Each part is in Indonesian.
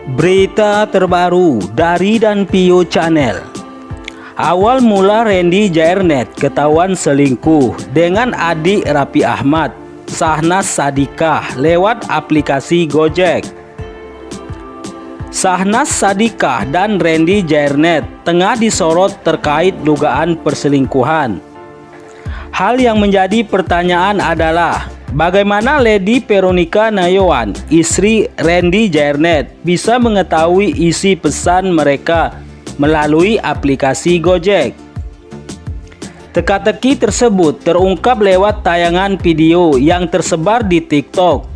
Berita terbaru dari Dan Pio Channel. Awal mula Randy Jairnet ketahuan selingkuh dengan adik Raffi Ahmad, Syahnaz Sadiqah, lewat aplikasi Gojek. Syahnaz Sadiqah dan Randy Jairnet tengah disorot terkait dugaan perselingkuhan. Hal yang menjadi pertanyaan adalah bagaimana Lady Veronica Nayawan, istri Randy Jairnet, bisa mengetahui isi pesan mereka melalui aplikasi Gojek. Teka-teki tersebut terungkap lewat tayangan video yang tersebar di TikTok.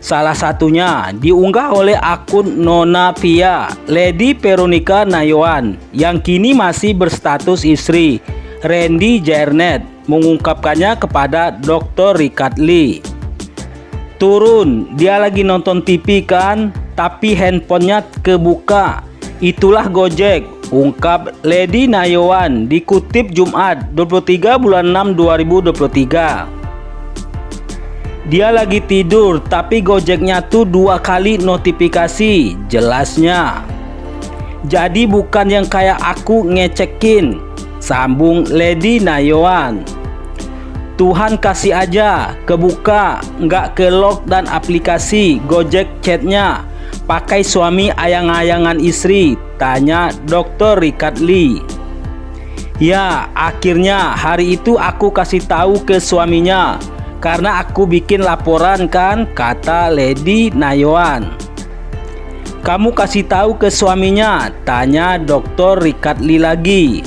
Salah satunya diunggah oleh akun Nona Via, Lady Veronica Nayawan, yang kini masih berstatus istri Randy Jairnet, mengungkapkannya kepada Dr. Richard Lee. Turun, dia lagi nonton TV kan, tapi handphonenya kebuka. Itulah Gojek, ungkap Lady Nayawan, dikutip Jumat 23 bulan 6 2023. Dia lagi tidur, tapi Gojeknya tuh 2 kali notifikasi, jelasnya. Jadi bukan yang kayak aku ngecekin, sambung Lady Nayawan. Tuhan kasih aja, kebuka, nggak ke lock dan aplikasi Gojek chatnya. Pakai suami ayang-ayangan istri, tanya Dr. Richard Lee. Ya, akhirnya hari itu aku kasih tahu ke suaminya, karena aku bikin laporan kan, kata Lady Nayawan. Kamu kasih tahu ke suaminya, tanya Dr. Richard Lee lagi.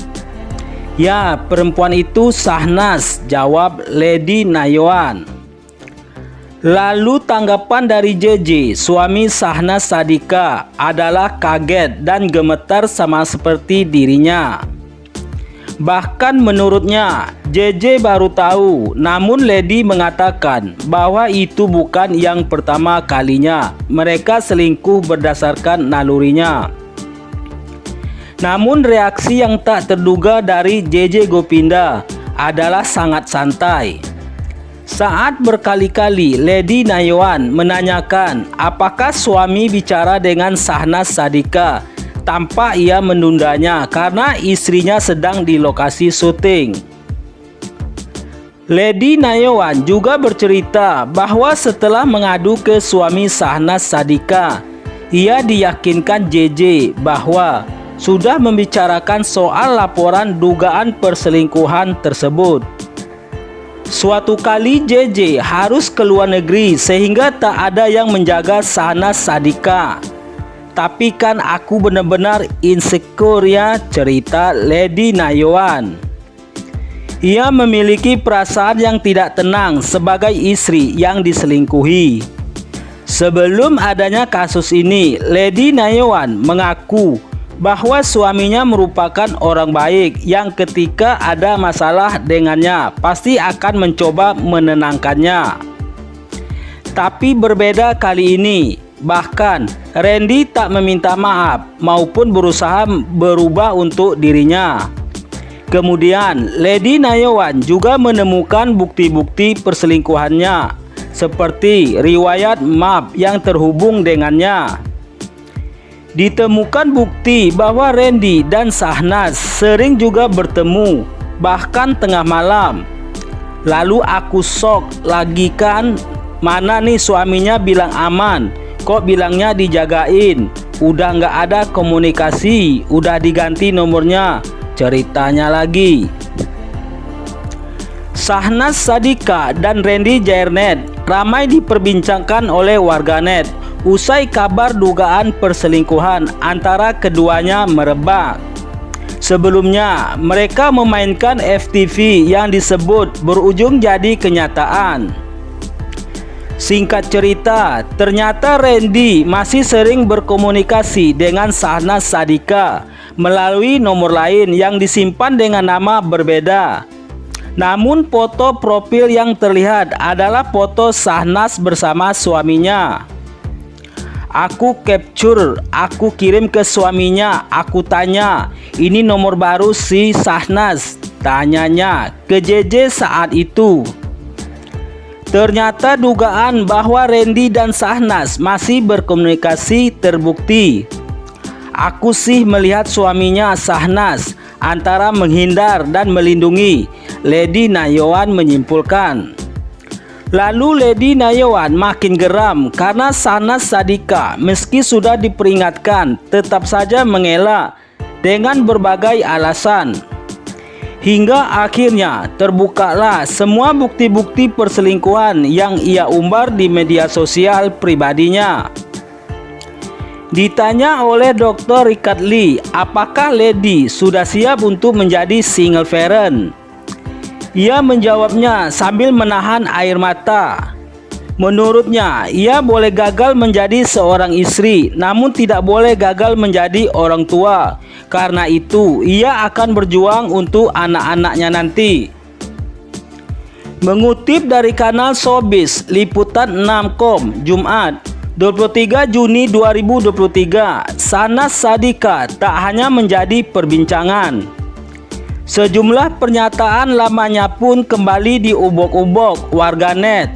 Ya, perempuan itu Syahnaz, jawab Lady Nayawan. Lalu tanggapan dari JJ, suami Syahnaz Sadiqah, adalah kaget dan gemetar sama seperti dirinya. Bahkan menurutnya, JJ baru tahu, namun Lady mengatakan bahwa itu bukan yang pertama kalinya mereka selingkuh berdasarkan nalurinya. Namun reaksi yang tak terduga dari JJ Gopinda adalah sangat santai. Saat berkali-kali Lady Nayawan menanyakan apakah suami bicara dengan Syahnaz Sadiqah tanpa ia menundanya karena istrinya sedang di lokasi syuting. Lady Nayawan juga bercerita bahwa setelah mengadu ke suami Syahnaz Sadiqah, ia diyakinkan JJ bahwa sudah membicarakan soal laporan dugaan perselingkuhan tersebut. Suatu kali JJ harus ke luar negeri sehingga tak ada yang menjaga Syahnaz Sadiqah. Tapi kan aku benar-benar insecure ya, cerita Lady Nayawan. Ia memiliki perasaan yang tidak tenang sebagai istri yang diselingkuhi. Sebelum adanya kasus ini, Lady Nayawan mengaku bahwa suaminya merupakan orang baik yang ketika ada masalah dengannya pasti akan mencoba menenangkannya. Tapi berbeda kali ini, bahkan Randy tak meminta maaf maupun berusaha berubah untuk dirinya. Kemudian Lady Nayawan juga menemukan bukti-bukti perselingkuhannya seperti riwayat map yang terhubung dengannya. Ditemukan bukti bahwa Randy dan Syahnaz sering juga bertemu, bahkan tengah malam. Lalu aku shock lagi kan, mana nih suaminya bilang aman, kok bilangnya dijagain, udah nggak ada komunikasi, udah diganti nomornya, ceritanya lagi. Syahnaz Sadiqah dan Randy Jairnet ramai diperbincangkan oleh warganet usai kabar dugaan perselingkuhan antara keduanya merebak. Sebelumnya, mereka memainkan FTV yang disebut berujung jadi kenyataan. Singkat cerita, ternyata Randy masih sering berkomunikasi dengan Syahnaz Sadiqah melalui nomor lain yang disimpan dengan nama berbeda. Namun foto profil yang terlihat adalah foto Syahnaz bersama suaminya. Aku capture, aku kirim ke suaminya, aku tanya, ini nomor baru si Syahnaz, tanyanya ke JJ saat itu. Ternyata dugaan bahwa Randy dan Shahnaz masih berkomunikasi terbukti. Aku sih melihat suaminya Shahnaz antara menghindar dan melindungi, Lady Nayawan menyimpulkan. Lalu Lady Nayawan makin geram karena Shahnaz Shadika meski sudah diperingatkan tetap saja mengelak dengan berbagai alasan. Hingga akhirnya terbukalah semua bukti-bukti perselingkuhan yang ia umbar di media sosial pribadinya. Ditanya oleh Dr. Richard Lee, apakah Lady sudah siap untuk menjadi single parent? Ia menjawabnya sambil menahan air mata. Menurutnya, ia boleh gagal menjadi seorang istri, namun tidak boleh gagal menjadi orang tua. Karena itu, ia akan berjuang untuk anak-anaknya nanti. Mengutip dari kanal Showbiz Liputan 6com, Jumat 23 Juni 2023, Shahnaz Shadika tak hanya menjadi perbincangan. Sejumlah pernyataan lamanya pun kembali diubok-ubok warganet.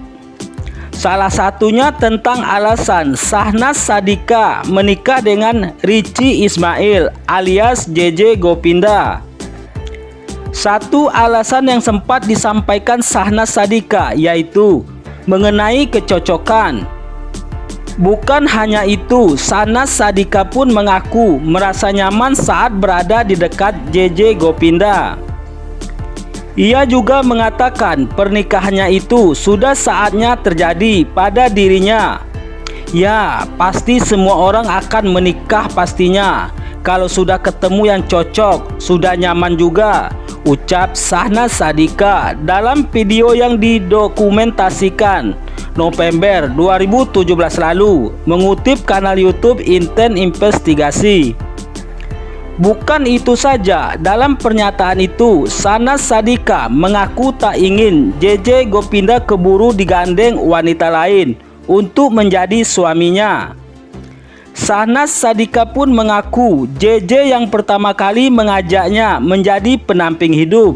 Salah satunya tentang alasan Shahnaz Shadika menikah dengan Richie Ismail alias JJ Gopinda. Satu alasan yang sempat disampaikan Shahnaz Shadika yaitu mengenai kecocokan. Bukan hanya itu, Shahnaz Shadika pun mengaku merasa nyaman saat berada di dekat JJ Gopinda. Ia juga mengatakan pernikahannya itu sudah saatnya terjadi pada dirinya. Ya, pasti semua orang akan menikah pastinya. Kalau sudah ketemu yang cocok, sudah nyaman juga, ucap Shahnaz Shadika dalam video yang didokumentasikan November 2017 lalu, mengutip kanal YouTube Inten Investigasi. Bukan itu saja, dalam pernyataan itu Shahnaz Shadika mengaku tak ingin JJ Gopinda keburu digandeng wanita lain untuk menjadi suaminya. Shahnaz Shadika pun mengaku JJ yang pertama kali mengajaknya menjadi pendamping hidup.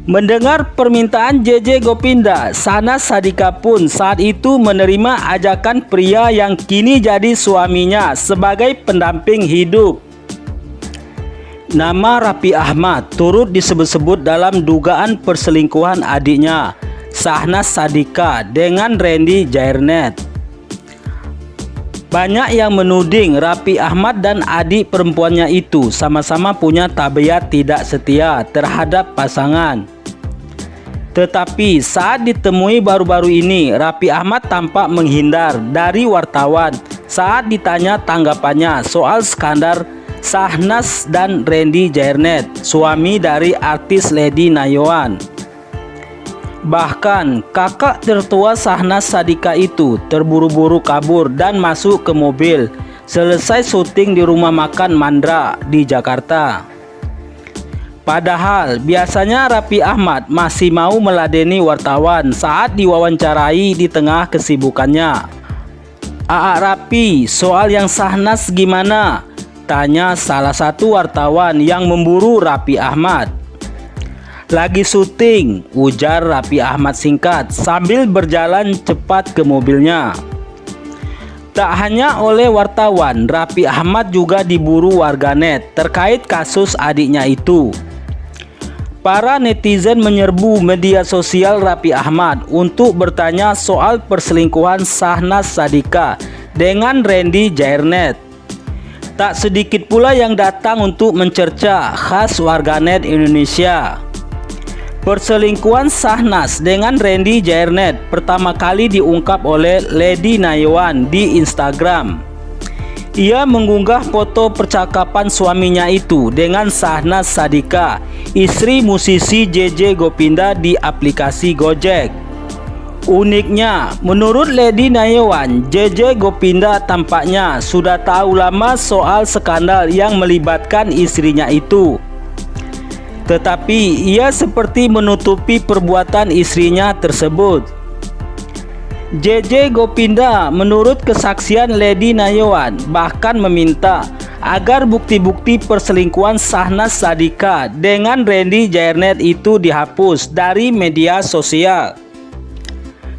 Mendengar permintaan JJ Gopinda, Shahnaz Shadika pun saat itu menerima ajakan pria yang kini jadi suaminya sebagai pendamping hidup. Nama Raffi Ahmad turut disebut-sebut dalam dugaan perselingkuhan adiknya, Shahnaz Shadika, dengan Randy Jairnet. Banyak yang menuding Raffi Ahmad dan adik perempuannya itu sama-sama punya tabiat tidak setia terhadap pasangan. Tetapi saat ditemui baru-baru ini, Raffi Ahmad tampak menghindar dari wartawan saat ditanya tanggapannya soal skandal Shahnaz dan Randy Jairnet, suami dari artis Lady Nayawan. Bahkan kakak tertua Shahnaz Shadika itu terburu-buru kabur dan masuk ke mobil selesai syuting di rumah makan Mandra di Jakarta. Padahal biasanya Raffi Ahmad masih mau meladeni wartawan saat diwawancarai di tengah kesibukannya. "Aa Raffi, soal yang Shahnaz gimana?" tanya salah satu wartawan yang memburu Raffi Ahmad. "Lagi syuting," ujar Raffi Ahmad singkat sambil berjalan cepat ke mobilnya. Tak hanya oleh wartawan, Raffi Ahmad juga diburu warganet terkait kasus adiknya itu. Para netizen menyerbu media sosial Raffi Ahmad untuk bertanya soal perselingkuhan Shahnaz Shadika dengan Randy Jairnet. Tak sedikit pula yang datang untuk mencerca, khas warganet Indonesia. Perselingkuhan Shahnaz dengan Randy Jairnet pertama kali diungkap oleh Lady Nayawan di Instagram. Ia mengunggah foto percakapan suaminya itu dengan Shahnaz Shadika, istri musisi JJ Gopinda, di aplikasi Gojek. Uniknya, menurut Lady Nayawan, JJ Gopinda tampaknya sudah tahu lama soal skandal yang melibatkan istrinya itu. Tetapi ia seperti menutupi perbuatan istrinya tersebut. JJ Gopinda menurut kesaksian Lady Nayawan bahkan meminta agar bukti-bukti perselingkuhan Shahnaz Shadika dengan Randy Jairnet itu dihapus dari media sosial.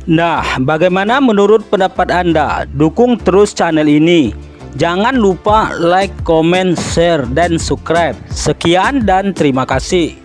Nah, bagaimana menurut pendapat Anda? Dukung terus channel ini. Jangan lupa like, comment, share, dan subscribe. Sekian dan terima kasih.